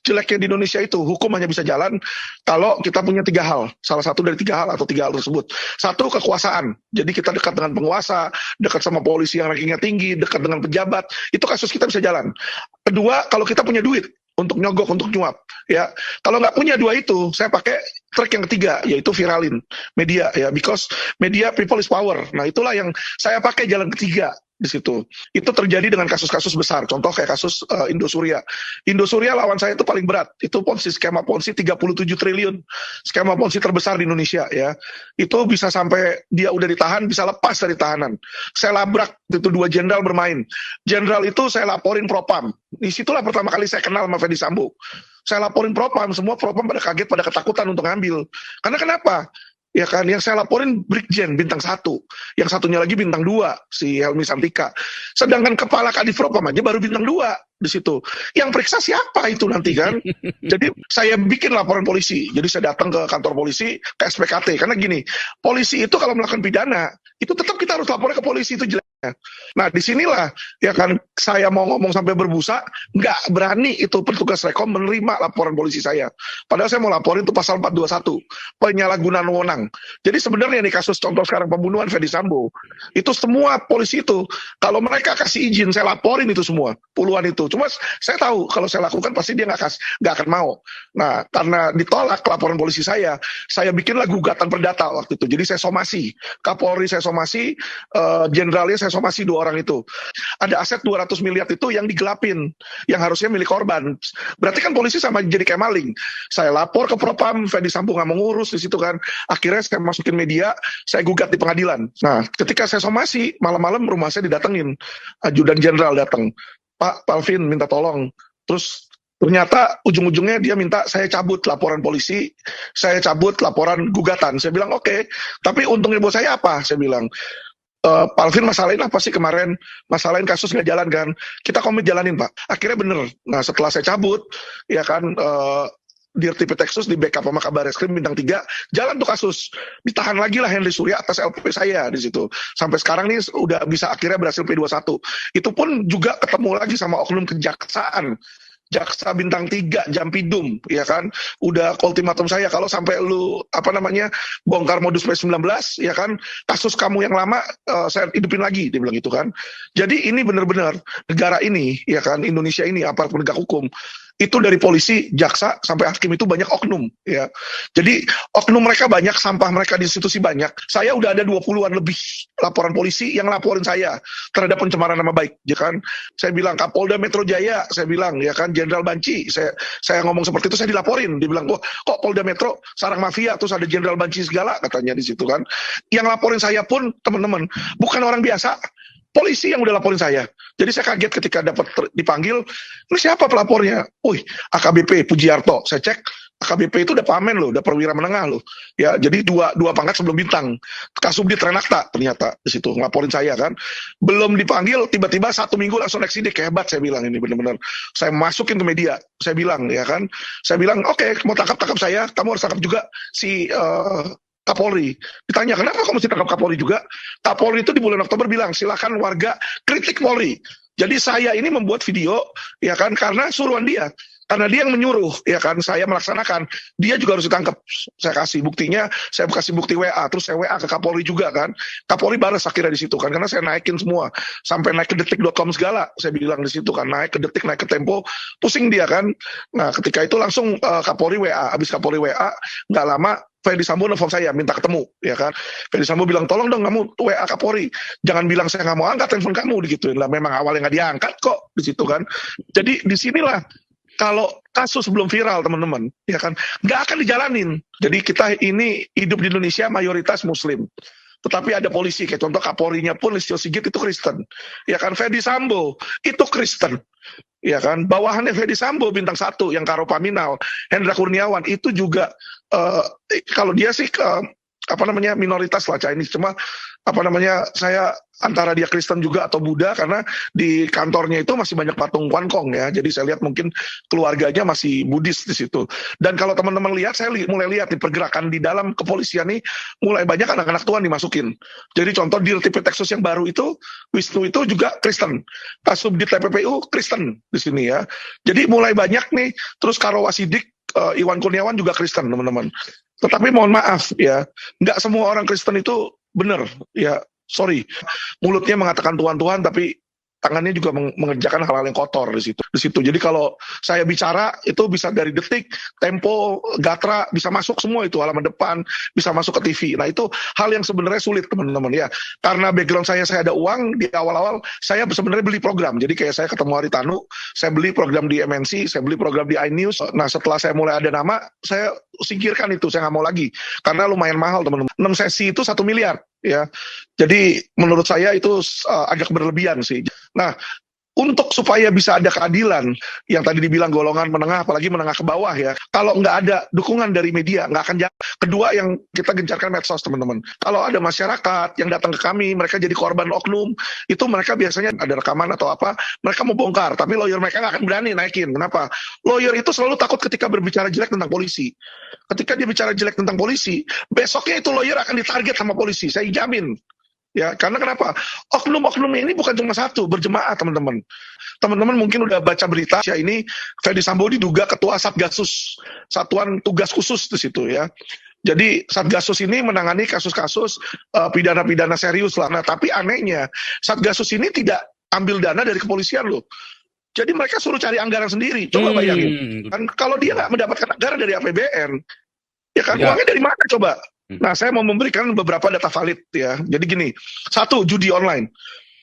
jeleknya di Indonesia itu hukum hanya bisa jalan kalau kita punya tiga hal, salah satu dari tiga hal atau tiga hal tersebut. Satu, kekuasaan, jadi kita dekat dengan penguasa, dekat sama polisi yang rankingnya tinggi, dekat dengan pejabat, itu kasus kita bisa jalan. Kedua, kalau kita punya duit untuk nyogok, untuk nyuap, ya. Kalau nggak punya dua itu, saya pakai trik yang ketiga, yaitu viralin media, ya, because media people is power. Nah, itulah yang saya pakai jalan ketiga di situ. Itu terjadi dengan kasus-kasus besar. Contoh kayak kasus Indosuria. Indosuria lawan saya itu paling berat. Itu skema Ponzi 37 triliun. Skema Ponzi terbesar di Indonesia, ya. Itu bisa sampai dia udah ditahan, bisa lepas dari tahanan. Saya labrak itu 2 jenderal bermain. Jenderal itu saya laporin Propam. Disitulah pertama kali saya kenal sama Ferdy Sambo. Saya laporin Propam, semua Propam pada kaget, pada ketakutan untuk ngambil. Karena kenapa? Ya kan, yang saya laporin Brigjen bintang 1, yang satunya lagi bintang 2, si Helmi Santika. Sedangkan kepala Kadif Propam aja baru bintang 2 di situ. Yang periksa siapa itu nanti kan? Jadi saya bikin laporan polisi. Jadi saya datang ke kantor polisi, ke SPKT. Karena gini, polisi itu kalau melakukan pidana, itu tetap kita harus lapornya ke polisi, itu jeleknya. Nah, disinilah ya kan saya mau ngomong sampai berbusa, nggak berani itu petugas Rekom menerima laporan polisi saya. Padahal saya mau laporin itu pasal 421, penyalahgunaan wewenang. Jadi sebenarnya nih kasus contoh sekarang pembunuhan Ferdy Sambo, itu semua polisi itu, kalau mereka kasih izin, saya laporin itu semua, puluhan itu. Cuma saya tahu kalau saya lakukan pasti dia nggak akan mau. Nah, karena ditolak laporan polisi saya bikinlah gugatan perdata waktu itu. Jadi saya somasi, Kapolri saya somasi, jenderalnya saya somasi 2 orang itu. Ada aset 200 miliar itu yang digelapin, yang harusnya milik korban. Berarti kan polisi sama jadi kayak maling. Saya lapor ke Propam, Ferdy Sambo nggak mengurus di situ kan. Akhirnya saya masukin media, saya gugat di pengadilan. Nah, ketika saya somasi, malam-malam rumah saya didatengin. Ajudan jenderal datang. Pak Alvin minta tolong. Terus ternyata ujung-ujungnya dia minta saya cabut laporan polisi, saya cabut laporan gugatan. Saya bilang oke, tapi untungnya buat saya apa? Saya bilang, Pak Alvin masalahin apa sih kemarin? Masalahin kasus nggak jalan kan? Kita komit jalanin Pak. Akhirnya bener. Nah setelah saya cabut, ya kan, Dirtipitexus di backup sama Kabarreskrim bintang 3, jalan tuh kasus. Ditahan lagi lah Henry Surya atas LP saya di situ. Sampai sekarang nih udah bisa akhirnya berhasil P21. Itu pun juga ketemu lagi sama oknum kejaksaan. Jaksa bintang 3 Jampidum, ya kan, udah ultimatum saya kalau sampai lu bongkar modus P19, ya kan, kasus kamu yang lama saya hidupin lagi, dia bilang gitu kan. Jadi ini benar-benar negara ini, ya kan, Indonesia ini aparat penegak hukum itu dari polisi, jaksa sampai hakim itu banyak oknum, ya. Jadi oknum mereka banyak, sampah mereka di institusi banyak. Saya udah ada 20-an lebih laporan polisi yang laporin saya terhadap pencemaran nama baik, ya kan. Saya bilang Kapolda Metro Jaya, saya bilang ya kan Jenderal Banci, saya ngomong seperti itu, saya dilaporin, dia bilang, "Wah, kok Polda Metro sarang mafia, terus ada Jenderal Banci segala," katanya di situ kan. Yang laporin saya pun teman-teman bukan orang biasa. Polisi yang udah laporin saya. Jadi saya kaget ketika dapat dipanggil, ini siapa pelapornya? Wih, AKBP Pujiarto. Saya cek, AKBP itu udah pamen loh, udah perwira menengah loh. Ya, jadi dua pangkat sebelum bintang. Kasubdit Renakta ternyata di situ ngelaporin saya kan. Belum dipanggil, tiba-tiba 1 minggu langsung naik sidik. Hebat saya bilang ini benar-benar. Saya masukin ke media. Saya bilang ya kan. Saya bilang, oke, mau tangkap saya, kamu harus tangkap juga si Kapolri. Ditanya, kenapa kamu mesti tangkap Kapolri juga? Kapolri itu di bulan Oktober bilang, silakan warga kritik Polri. Jadi saya ini membuat video, ya kan, karena suruhan dia. Karena dia yang menyuruh, ya kan, saya melaksanakan. Dia juga harus ditangkap. Saya kasih buktinya, saya kasih bukti WA, terus saya WA ke Kapolri juga kan. Kapolri balas akhirnya di situ kan, karena saya naikin semua. Sampai naik ke detik.com segala, saya bilang di situ kan, naik ke Detik, naik ke Tempo, pusing dia kan. Nah ketika itu langsung Kapolri WA, habis Kapolri WA, nggak lama, Ferdy Sambo nelfon saya, minta ketemu, ya kan. Ferdy Sambo bilang, tolong dong kamu WA Kapolri, jangan bilang saya nggak mau angkat telepon kamu, digituin lah. Memang awalnya nggak diangkat kok, di situ kan. Jadi disinilah, kalau kasus belum viral teman-teman, ya kan, nggak akan dijalanin. Jadi kita ini hidup di Indonesia mayoritas Muslim. Tetapi ada polisi, kayak contoh Kapolrinya pun Listio Sigit itu Kristen. Ya kan, Ferdy Sambo itu Kristen. Ya kan, bawahannya Ferdy Sambo bintang 1 yang Karo Paminal, Hendra Kurniawan itu juga kalau dia sih minoritas lah Chinese, cuma apa namanya, saya antara dia Kristen juga atau Buddha, karena di kantornya itu masih banyak patung Kong ya. Jadi saya lihat mungkin keluarganya masih Buddhis di situ. Dan kalau teman-teman lihat, saya mulai lihat nih pergerakan di dalam kepolisian nih, mulai banyak anak-anak Tuhan dimasukin. Jadi contoh di Texas yang baru itu, Wisnu itu juga Kristen. Kasubdit TPPU Kristen di sini ya. Jadi mulai banyak nih, terus Karo Wasidik, Iwan Kurniawan juga Kristen teman-teman. Tetapi mohon maaf ya, nggak semua orang Kristen itu benar ya, sorry, mulutnya mengatakan Tuhan, tapi tangannya juga mengerjakan hal-hal yang kotor di situ. Jadi kalau saya bicara itu bisa dari Detik, Tempo, Gatra, bisa masuk semua itu halaman depan, bisa masuk ke TV. Nah itu hal yang sebenarnya sulit teman-teman ya. Karena background saya ada uang, di awal-awal saya sebenarnya beli program. Jadi kayak saya ketemu Haritanu, saya beli program di MNC, saya beli program di iNews. Nah setelah saya mulai ada nama, saya singkirkan itu, saya nggak mau lagi. Karena lumayan mahal teman-teman. 6 sesi itu 1 miliar. Ya, jadi menurut saya itu agak berlebihan sih. Nah, untuk supaya bisa ada keadilan, yang tadi dibilang golongan menengah, apalagi menengah ke bawah ya, kalau nggak ada dukungan dari media, nggak akan jalan. Kedua yang kita gencarkan medsos teman-teman. Kalau ada masyarakat yang datang ke kami, mereka jadi korban oknum, itu mereka biasanya ada rekaman atau apa, mereka mau bongkar, tapi lawyer mereka nggak akan berani naikin. Kenapa? Lawyer itu selalu takut ketika berbicara jelek tentang polisi. Ketika dia bicara jelek tentang polisi, besoknya itu lawyer akan ditarget sama polisi, saya jamin. Ya, karena kenapa? Oknum-oknumnya ini bukan cuma satu, berjemaah teman-teman. Teman-teman mungkin udah baca berita, ya ini Ferdy Sambo diduga ketua Satgasus, Satuan Tugas Khusus di situ ya. Jadi Satgasus ini menangani kasus-kasus pidana-pidana serius lah. Nah, tapi anehnya Satgasus ini tidak ambil dana dari kepolisian loh. Jadi mereka suruh cari anggaran sendiri. Coba bayangin. Kan kalau dia nggak mendapatkan anggaran dari APBN, ya kan uangnya dari mana coba? Nah, saya mau memberikan beberapa data valid ya. Jadi gini, satu, judi online.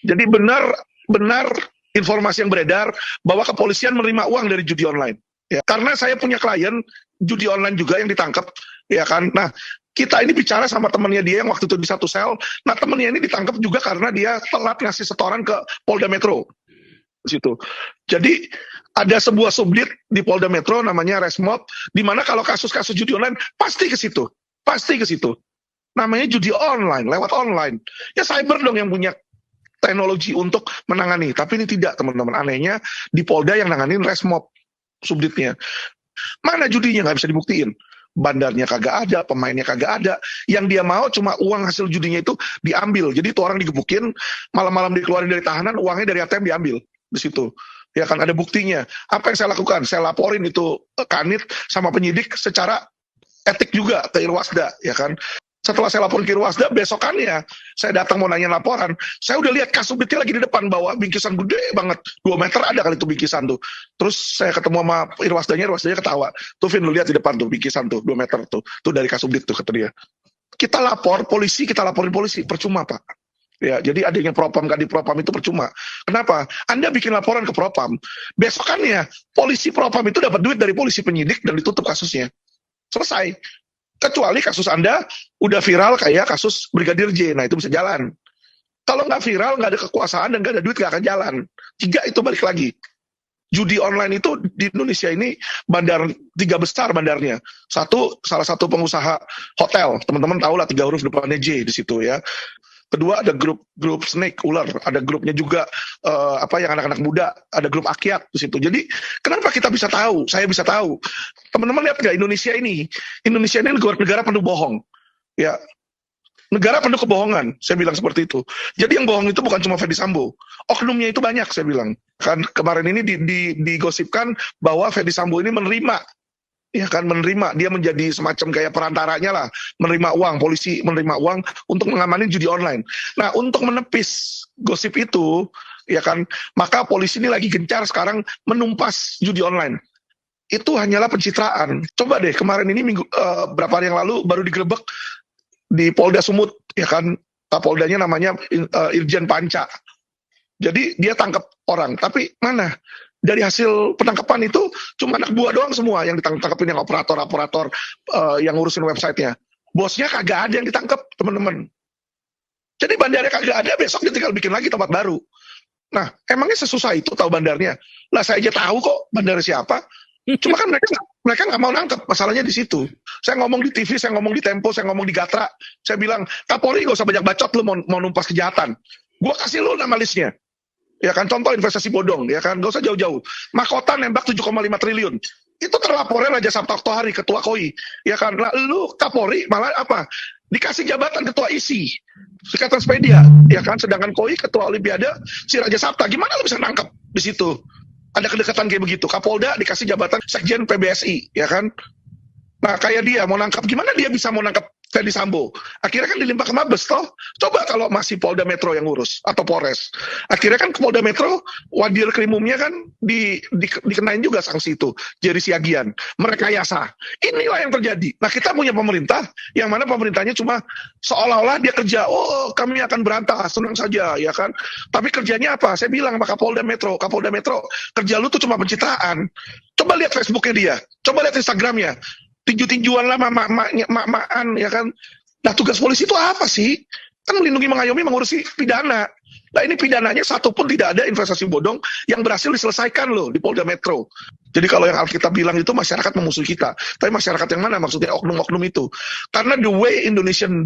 Jadi benar informasi yang beredar bahwa kepolisian menerima uang dari judi online. Ya, karena saya punya klien judi online juga yang ditangkap, ya kan. Nah, kita ini bicara sama temannya dia yang waktu itu di satu sel. Nah, temannya ini ditangkap juga karena dia telat ngasih setoran ke Polda Metro. Situ. Jadi ada sebuah subdit di Polda Metro namanya Resmob, di mana kalau kasus-kasus judi online pasti ke situ. Pasti ke situ. Namanya judi online, lewat online. Ya cyber dong yang punya teknologi untuk menangani. Tapi ini tidak, teman-teman. Anehnya di Polda yang nanganin Resmob subditnya. Mana judinya? Nggak bisa dibuktiin. Bandarnya kagak ada, pemainnya kagak ada. Yang dia mau cuma uang hasil judinya itu diambil. Jadi itu orang digebukin, malam-malam dikeluarin dari tahanan, uangnya dari ATM diambil di situ. Ya kan ada buktinya. Apa yang saya lakukan? Saya laporin itu Kanit sama penyidik secara etik juga ke Irwasda, ya kan. Setelah saya lapor ke Irwasda, besokannya saya datang mau nanya laporan, saya udah lihat Kasubditnya lagi di depan bawa bingkisan gede banget, 2 meter ada kali itu bingkisan tuh. Terus saya ketemu sama Irwasdanya ketawa. Tuh Vin, lu lihat di depan tuh bingkisan tuh 2 meter tuh dari Kasubdit tuh, kata dia. Kita laporin polisi, percuma Pak. Ya, jadi adanya propam gak di propam itu percuma. Kenapa? Anda bikin laporan ke propam, besokannya polisi propam itu dapat duit dari polisi penyidik dan ditutup kasusnya. Selesai. Kecuali kasus Anda udah viral kayak kasus Brigadir J. Nah itu bisa jalan. Kalau nggak viral, nggak ada kekuasaan dan nggak ada duit, nggak akan jalan. 3 itu balik lagi. Judi online itu di Indonesia ini 3 besar bandarnya. Salah satu pengusaha hotel. Teman-teman tahu lah 3 huruf depannya J di situ ya. Kedua ada grup Snake, ular, ada grupnya juga yang anak-anak muda, ada grup Akyat di situ. Jadi kenapa kita bisa tahu? Saya bisa tahu. Teman-teman lihat nggak Indonesia ini negara penuh bohong. Ya, negara penuh kebohongan. Saya bilang seperti itu. Jadi yang bohong itu bukan cuma Ferdy Sambo, oknumnya itu banyak. Saya bilang kan kemarin ini digosipkan bahwa Ferdy Sambo ini menerima. Ya kan, menerima, dia menjadi semacam kayak perantaranya lah, menerima uang, polisi menerima uang untuk mengamani judi online. Nah, untuk menepis gosip itu, ya kan, maka polisi ini lagi gencar sekarang menumpas judi online. Itu hanyalah pencitraan. Coba deh, kemarin ini berapa hari yang lalu baru digerebek di Polda Sumut, ya kan, Kapoldanya namanya Irjen Panca. Jadi dia tangkap orang, tapi mana? Dari hasil penangkapan itu cuma anak buah doang semua yang ditangkapin, yang operator yang ngurusin websitenya. Bosnya kagak ada yang ditangkap, teman-teman. Jadi bandarnya kagak ada, besok dia tinggal bikin lagi tempat baru. Nah, emangnya sesusah itu tahu bandarnya? Lah saya aja tahu kok bandarnya siapa. Cuma kan mereka nggak mau nangkep, masalahnya di situ. Saya ngomong di TV, saya ngomong di Tempo, saya ngomong di Gatra. Saya bilang, Kapolri nggak usah banyak bacot lu mau numpas kejahatan. Gua kasih lu nama listnya. Ya kan, contoh investasi bodong, ya kan, nggak usah jauh-jauh. Mahkota nembak 7,5 triliun. Itu terlapornya Raja Sabta Oktohari, Ketua KOI. Ya kan, lah, lu Kapolri malah apa? Dikasih jabatan Ketua ISI, Ikatan Sepedia, ya kan, sedangkan KOI Ketua Olimpiade, si Raja Sabta. Gimana lu bisa nangkep di situ? Ada kedekatan kayak begitu. Kapolda dikasih jabatan Sekjen PBSI, ya kan? Nah, kayak dia mau nangkap, gimana dia bisa mau nangkap Ferdi Sambo? Akhirnya kan dilimpah ke Mabes, toh. Coba kalau masih Polda Metro yang ngurus, atau Polres. Akhirnya kan ke Polda Metro, wadir krimumnya kan dikenain juga sanksi itu. Jadi Siagian, merekayasa. Inilah yang terjadi. Nah, kita punya pemerintah, yang mana pemerintahnya cuma seolah-olah dia kerja, oh kami akan berantas, senang saja, ya kan. Tapi kerjanya apa? Saya bilang sama Kapolda Metro, kerja lu tuh cuma pencitraan. Coba lihat Facebooknya dia, coba lihat Instagramnya. Tinju-tinjuan lah, mak-makan, ya kan. Nah, tugas polisi itu apa sih? Kan melindungi, mengayomi, mengurusi pidana. Nah, ini pidananya satu pun tidak ada investasi bodong yang berhasil diselesaikan loh di Polda Metro. Jadi kalau yang harus kita bilang itu masyarakat memusuhi kita. Tapi masyarakat yang mana maksudnya oknum-oknum itu? Karena the way Indonesian